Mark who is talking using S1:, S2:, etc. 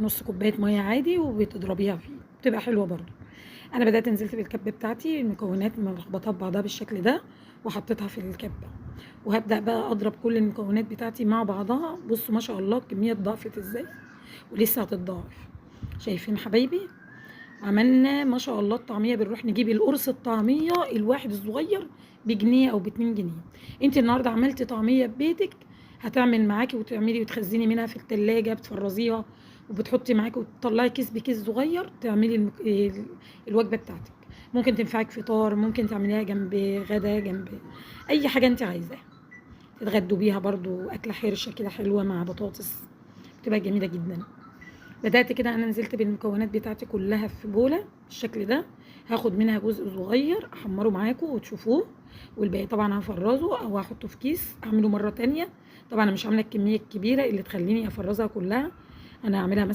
S1: نص كوبايه ميه عادي وبتضربيها فيه، بتبقى حلوه برضو. انا بدات نزلت بالكبه بتاعتي، المكونات ملخبطه ببعضها بالشكل ده وحطيتها في الكبه، وهبدا بقى اضرب كل المكونات بتاعتي مع بعضها. بصوا ما شاء الله الكميه اتضاعفت ازاي، ولسه هتتضاعف. شايفين حبايبي؟ عملنا ما شاء الله الطعميه، بنروح نجيب القرص الطعميه الواحد الصغير بجنيه او ب2 جنيه. انت النهارده عملتي طعميه ببيتك، هتعمل معاكي وتعملي وتخزني منها في التلاجة، بتفرزيها وبتحطي معاكي وتطلعي كيس بكيس صغير تعملي الوجبه بتاعتك. ممكن تنفعك فطار، ممكن تعمليها جنب غدا، جنب اي حاجه انت عايزاها، تتغدوا بيها برضو اكله حرشه كده حلوه مع بطاطس، بتبقى جميله جدا. بدأت كده انا نزلت بالمكونات بتاعتي كلها في بولة بالشكل ده، هاخد منها جزء صغير احمره معاكم وتشوفوه، والباقي طبعا هفرزه او هحطه في كيس اعمله مرة تانية. طبعا انا مش عاملة الكمية الكبيرة اللي تخليني افرزها كلها، انا هعملها مثلا